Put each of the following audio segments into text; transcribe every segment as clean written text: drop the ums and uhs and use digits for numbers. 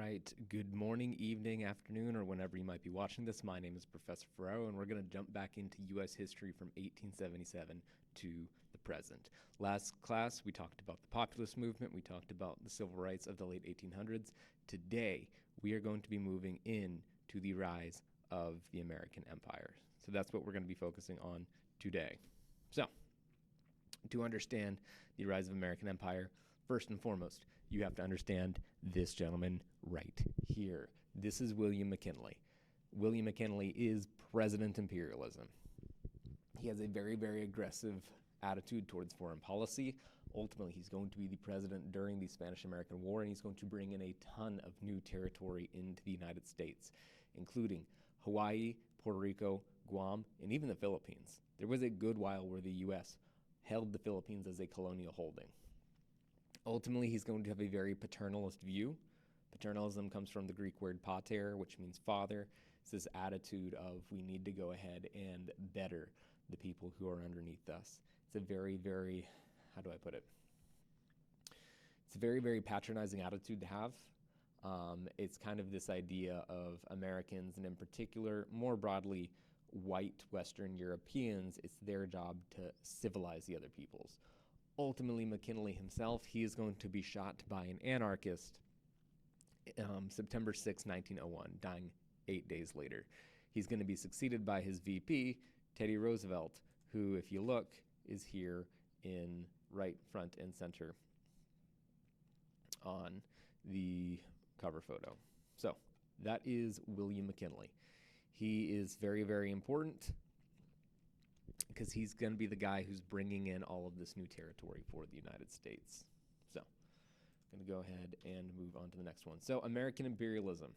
right, good morning, evening, afternoon, or whenever you might be watching this. My name is Professor Ferrero, and we're going to jump back into U.S. history from 1877 to the present. Last class, we talked about the Populist movement. We talked about the civil rights of the late 1800s. Today, we are going to be moving in to the rise of the American Empire. So that's what we're going to be focusing on today. So, to understand the rise of American Empire, first and foremost, you have to understand this gentleman right here. This is William McKinley. William McKinley is President Imperialism. He has a very, very aggressive attitude towards foreign policy. Ultimately, he's going to be the president during the Spanish-American War, and he's going to bring in a ton of new territory into the United States, including Hawaii, Puerto Rico, Guam, and even the Philippines. There was a good while where the U.S. held the Philippines as a colonial holding. Ultimately, he's going to have a very paternalist view. Paternalism comes from the Greek word pater, which means father. It's this attitude of we need to go ahead and better the people who are underneath us. It's a very, very, how do I put it? It's a very, very patronizing attitude to have. It's kind of this idea of Americans, and in particular, more broadly, white Western Europeans. It's their job to civilize the other peoples. Ultimately, McKinley himself, he is going to be shot by an anarchist September 6, 1901, dying 8 days later. He's going to be succeeded by his VP, Teddy Roosevelt, who, if you look, is here in right front and center on the cover photo. So that is William McKinley. He is very, very important because he's going to be the guy who's bringing in all of this new territory for the United States. So I'm going to go ahead and move on to the next one. So American imperialism.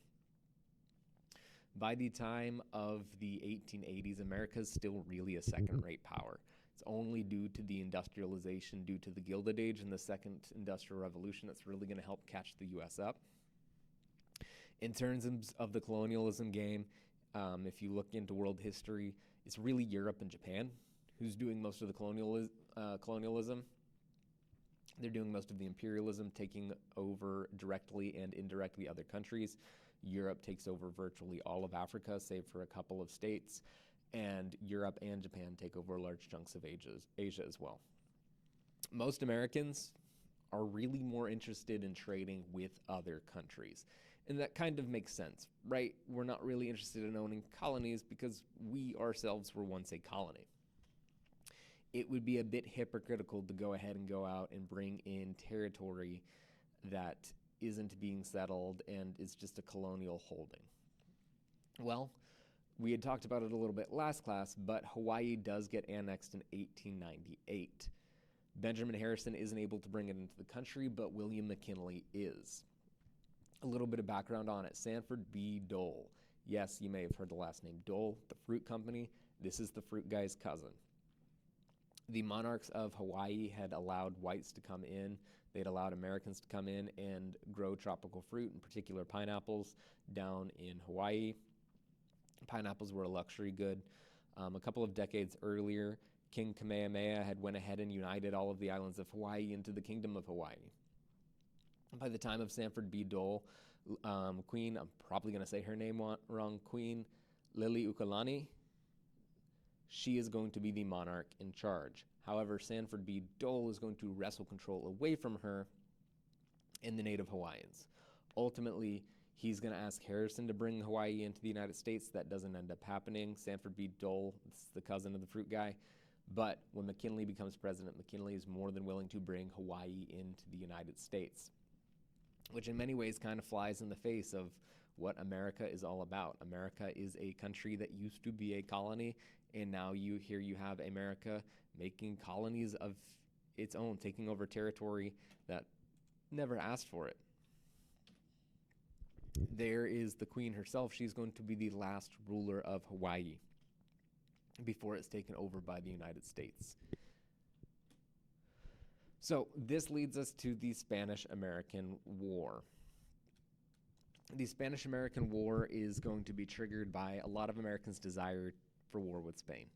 By the time of the 1880s, America is still really a second-rate power. It's only due to the industrialization, due to the Gilded Age and the Second Industrial Revolution that's really going to help catch the U.S. up. In terms of the colonialism game, if you look into world history, it's really Europe and Japan who's doing most of the colonialism. They're doing most of the imperialism, taking over directly and indirectly other countries. Europe takes over virtually all of Africa, save for a couple of states, and Europe and Japan take over large chunks of Asia as well. Most Americans are really more interested in trading with other countries. And that kind of makes sense, right? We're not really interested in owning colonies because we ourselves were once a colony. It would be a bit hypocritical to go ahead and go out and bring in territory that isn't being settled and is just a colonial holding. Well, we had talked about it a little bit last class, but Hawaii does get annexed in 1898. Benjamin Harrison isn't able to bring it into the country, but William McKinley is. A little bit of background on it. Sanford B. Dole. Yes, you may have heard the last name Dole, the fruit company. This is the fruit guy's cousin. The monarchs of Hawaii had allowed whites to come in. They'd allowed Americans to come in and grow tropical fruit, in particular pineapples, down in Hawaii. Pineapples were a luxury good. A couple of decades earlier, King Kamehameha had went ahead and united all of the islands of Hawaii into the Kingdom of Hawaii. By the time of Sanford B. Dole, Queen, I'm probably going to say her name wrong, Queen Liliuokalani, she is going to be the monarch in charge. However, Sanford B. Dole is going to wrestle control away from her and the native Hawaiians. Ultimately, he's going to ask Harrison to bring Hawaii into the United States. That doesn't end up happening. Sanford B. Dole, this is the cousin of the fruit guy. But when McKinley becomes president, McKinley is more than willing to bring Hawaii into the United States, which in many ways kind of flies in the face of what America is all about. America is a country that used to be a colony, and now you have America making colonies of its own, taking over territory that never asked for it. There is the Queen herself. She's going to be the last ruler of Hawaii before it's taken over by the United States. So this leads us to the Spanish-American War. The Spanish-American War is going to be triggered by a lot of Americans' desire for war with Spain.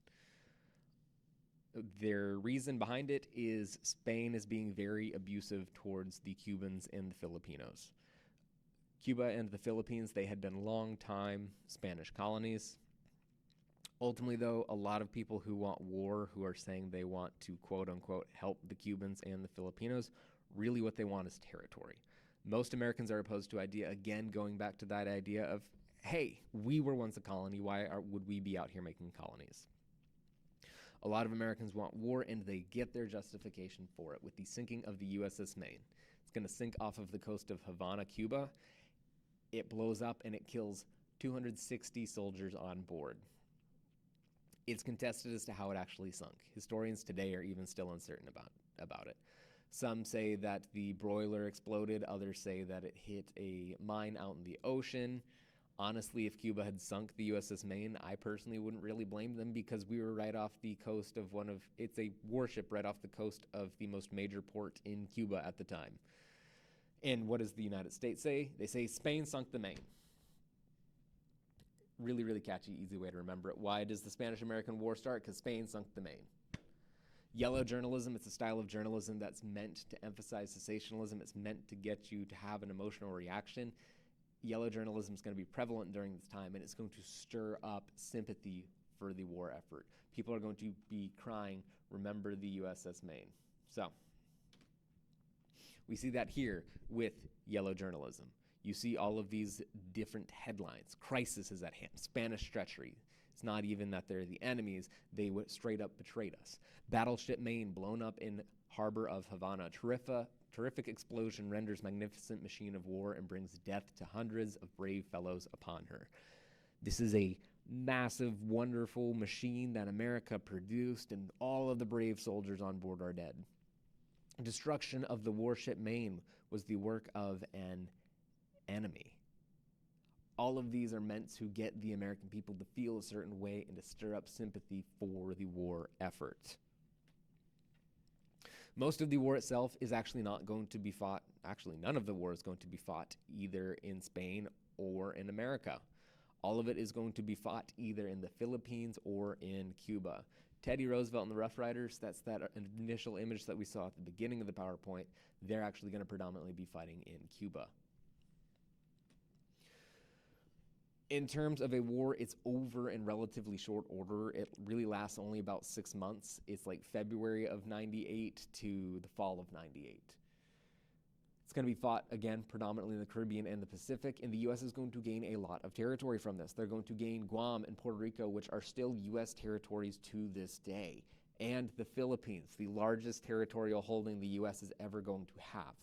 Their reason behind it is Spain is being very abusive towards the Cubans and the Filipinos. Cuba and the Philippines, they had been long-time Spanish colonies. Ultimately, though, a lot of people who want war, who are saying they want to, quote-unquote, help the Cubans and the Filipinos, really what they want is territory. Most Americans are opposed to going back to that idea of, hey, we were once a colony, would we be out here making colonies? A lot of Americans want war, and they get their justification for it with the sinking of the USS Maine. It's going to sink off of the coast of Havana, Cuba. It blows up, and it kills 260 soldiers on board. It's contested as to how it actually sunk. Historians today are even still uncertain about it. Some say that the broiler exploded. Others say that it hit a mine out in the ocean. Honestly, if Cuba had sunk the USS Maine, I personally wouldn't really blame them, because we were right off the coast of it's a warship right off the coast of the most major port in Cuba at the time. And what does the United States say? They say Spain sunk the Maine. Really, really catchy, easy way to remember it. Why does the Spanish-American War start? Because Spain sunk the Maine. Yellow journalism, it's a style of journalism that's meant to emphasize sensationalism. It's meant to get you to have an emotional reaction. Yellow journalism is going to be prevalent during this time, and it's going to stir up sympathy for the war effort. People are going to be crying, remember the USS Maine. So, we see that here with yellow journalism. You see all of these different headlines. Crisis is at hand. Spanish treachery. It's not even that they're the enemies. They straight up betrayed us. Battleship Maine blown up in harbor of Havana. Terrific explosion renders magnificent machine of war and brings death to hundreds of brave fellows upon her. This is a massive, wonderful machine that America produced, and all of the brave soldiers on board are dead. Destruction of the warship Maine was the work of an enemy. All of these are meant to get the American people to feel a certain way and to stir up sympathy for the war effort. Most of the war itself is actually not going to be fought. Actually, none of the war is going to be fought either in Spain or in America. All of it is going to be fought either in the Philippines or in Cuba. Teddy Roosevelt and the Rough Riders, that's that initial image that we saw at the beginning of the PowerPoint. They're actually going to predominantly be fighting in Cuba. In terms of a war, it's over in relatively short order. It really lasts only about 6 months. It's like February of 98 to the fall of 98. It's going to be fought, again, predominantly in the Caribbean and the Pacific, and the U.S. is going to gain a lot of territory from this. They're going to gain Guam and Puerto Rico, which are still U.S. territories to this day, and the Philippines, the largest territorial holding the U.S. is ever going to have.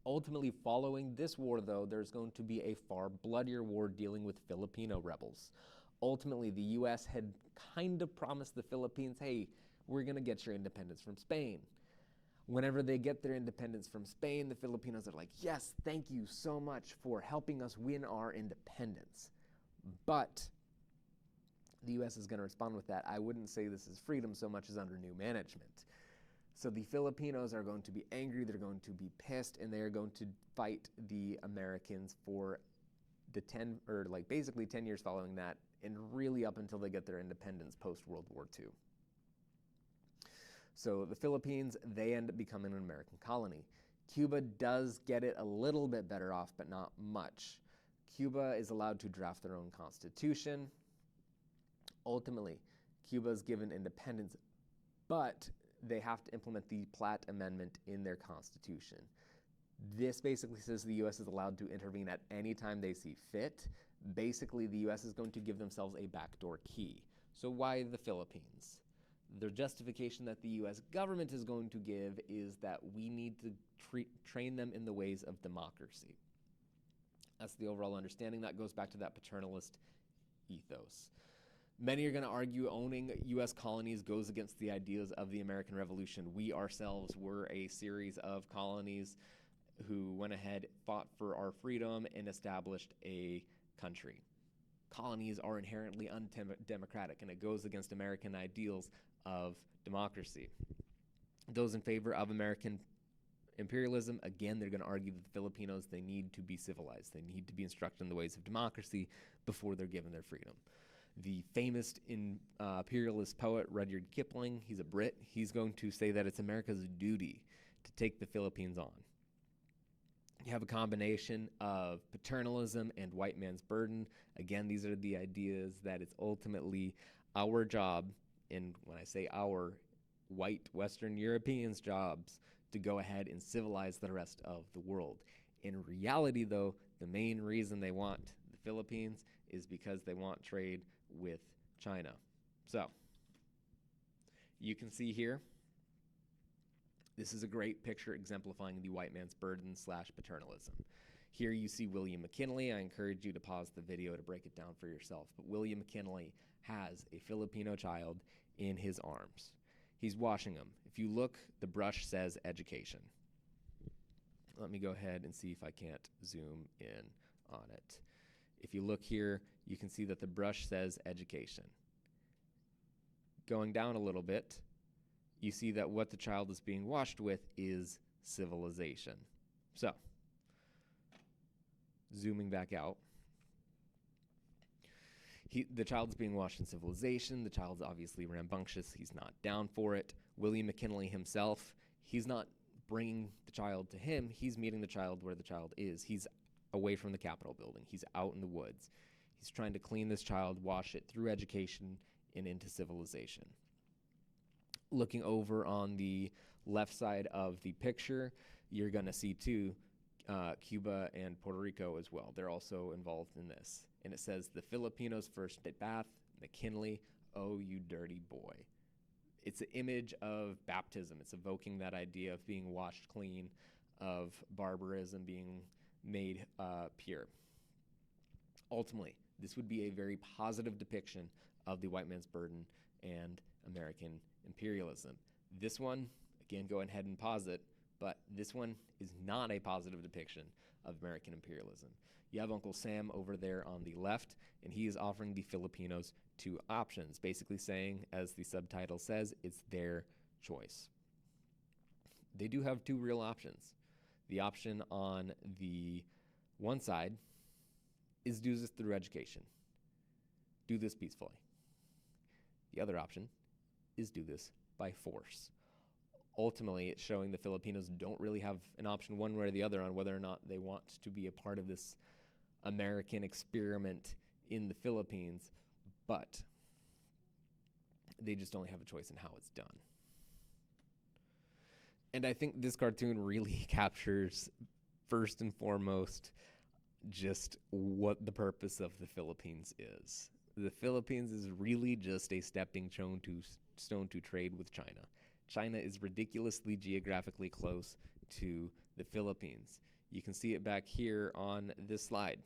Ultimately, following this war, though, there's going to be a far bloodier war dealing with Filipino rebels. Ultimately, the U.S. had kind of promised the Philippines, hey, we're going to get your independence from Spain. Whenever they get their independence from Spain, the Filipinos are like, yes, thank you so much for helping us win our independence. But the U.S. is going to respond with that. I wouldn't say this is freedom so much as under new management. So the Filipinos are going to be angry, they're going to be pissed, and they are going to fight the Americans for the basically 10 years following that, and really up until they get their independence post-World War II. So the Philippines, they end up becoming an American colony. Cuba does get it a little bit better off, but not much. Cuba is allowed to draft their own constitution. Ultimately, Cuba is given independence, but they have to implement the Platt Amendment in their constitution. This basically says the U.S. is allowed to intervene at any time they see fit. Basically, the U.S. is going to give themselves a backdoor key. So why the Philippines? The justification that the U.S. government is going to give is that we need to train them in the ways of democracy. That's the overall understanding. That goes back to that paternalist ethos. Many are going to argue owning U.S. colonies goes against the ideas of the American Revolution. We ourselves were a series of colonies who went ahead, fought for our freedom, and established a country. Colonies are inherently undemocratic, and it goes against American ideals of democracy. Those in favor of American imperialism, again, they're going to argue that the Filipinos, they need to be civilized. They need to be instructed in the ways of democracy before they're given their freedom. The famous imperialist poet Rudyard Kipling, he's a Brit, he's going to say that it's America's duty to take the Philippines on. You have a combination of paternalism and white man's burden. Again, these are the ideas that it's ultimately our job, and when I say our, white Western Europeans' jobs, to go ahead and civilize the rest of the world. In reality, though, the main reason they want the Philippines is because they want trade with China. So, you can see here, this is a great picture exemplifying the white man's burden / paternalism. Here you see William McKinley. I encourage you to pause the video to break it down for yourself. But William McKinley has a Filipino child in his arms. He's washing him. If you look, the brush says education. Let me go ahead and see if I can't zoom in on it. If you look here, you can see that the brush says education. Going down a little bit, you see that what the child is being washed with is civilization. So, zooming back out, the child's being washed in civilization. The child's obviously rambunctious. He's not down for it. William McKinley himself, he's not bringing the child to him. He's meeting the child where the child is. He's away from the Capitol building. He's out in the woods. He's trying to clean this child, wash it through education and into civilization. Looking over on the left side of the picture, you're going to see too Cuba and Puerto Rico as well. They're also involved in this. And it says, the Filipinos' first bath, McKinley, oh, you dirty boy. It's an image of baptism. It's evoking that idea of being washed clean, of barbarism being made pure. Ultimately, this would be a very positive depiction of the white man's burden and American imperialism. This one, again, go ahead and pause it, but this one is not a positive depiction of American imperialism. You have Uncle Sam over there on the left, and he is offering the Filipinos two options, basically saying, as the subtitle says, it's their choice. They do have two real options. The option on the one side is do this through education. Do this peacefully. The other option is do this by force. Ultimately, it's showing the Filipinos don't really have an option one way or the other on whether or not they want to be a part of this American experiment in the Philippines, but they just only have a choice in how it's done. And I think this cartoon really captures, first and foremost, just what the purpose of the Philippines is. The Philippines is really just a stepping stone to trade with China. China is ridiculously geographically close to the Philippines. You can see it back here on this slide.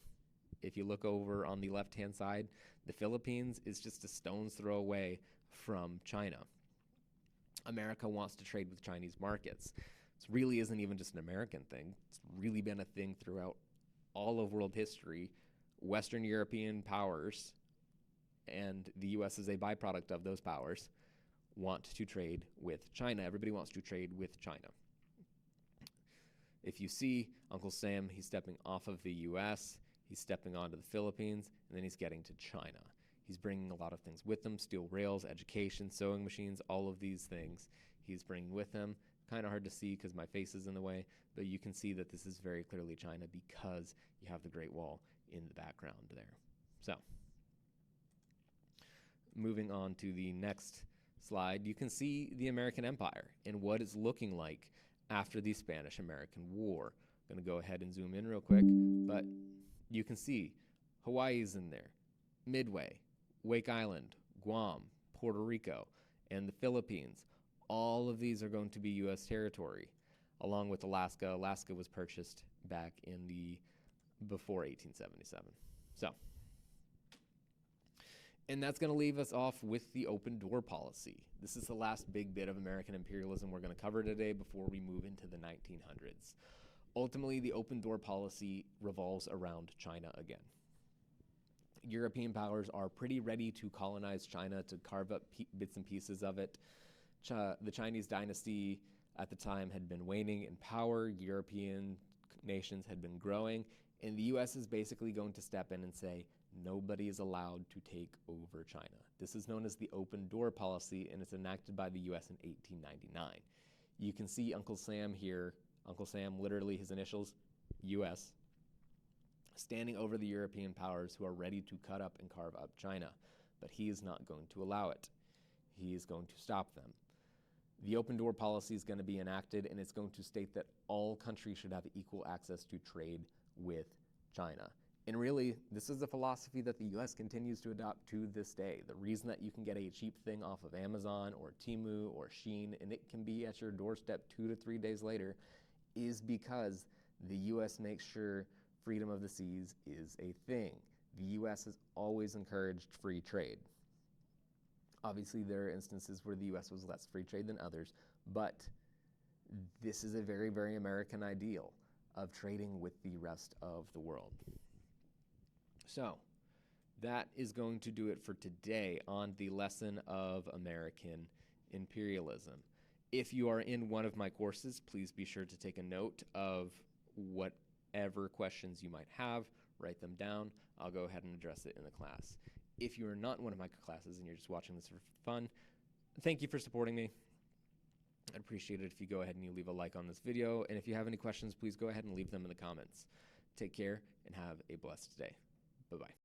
If you look over on the left-hand side, the Philippines is just a stone's throw away from China. America wants to trade with Chinese markets. This really isn't even just an American thing. It's really been a thing throughout all of world history. Western European powers, and the U.S. is a byproduct of those powers, want to trade with China. Everybody wants to trade with China. If you see Uncle Sam, he's stepping off of the U.S., he's stepping onto the Philippines, and then he's getting to China. He's bringing a lot of things with him, steel rails, education, sewing machines, all of these things he's bringing with him. Kind of hard to see because my face is in the way, but you can see that this is very clearly China because you have the Great Wall in the background there. So, moving on to the next slide, you can see the American Empire and what it's looking like after the Spanish-American War. I'm going to go ahead and zoom in real quick, but you can see Hawaii's in there, Midway, Wake Island, Guam, Puerto Rico, and the Philippines. All of these are going to be U.S. territory, along with Alaska. Alaska was purchased back in before 1877. So, and that's going to leave us off with the open door policy. This is the last big bit of American imperialism we're going to cover today before we move into the 1900s. Ultimately, the open door policy revolves around China again. European powers are pretty ready to colonize China, to carve up bits and pieces of it. The Chinese dynasty at the time had been waning in power. European nations had been growing. And the U.S. is basically going to step in and say, nobody is allowed to take over China. This is known as the open door policy, and it's enacted by the U.S. in 1899. You can see Uncle Sam here. Uncle Sam, literally his initials, U.S., standing over the European powers who are ready to cut up and carve up China. But he is not going to allow it. He is going to stop them. The open door policy is going to be enacted, and it's going to state that all countries should have equal access to trade with China. And really, this is a philosophy that the U.S. continues to adopt to this day. The reason that you can get a cheap thing off of Amazon or Temu or Shein, and it can be at your doorstep 2 to 3 days later, is because the U.S. makes sure freedom of the seas is a thing. The U.S. has always encouraged free trade. Obviously, there are instances where the U.S. was less free trade than others, but this is a very, very American ideal of trading with the rest of the world. So that is going to do it for today on the lesson of American imperialism. If you are in one of my courses, please be sure to take a note of whatever questions you might have, write them down. I'll go ahead and address it in the class. If you are not in one of my classes and you're just watching this for fun, thank you for supporting me. I'd appreciate it if you go ahead and you leave a like on this video. And if you have any questions, please go ahead and leave them in the comments. Take care and have a blessed day. Bye-bye.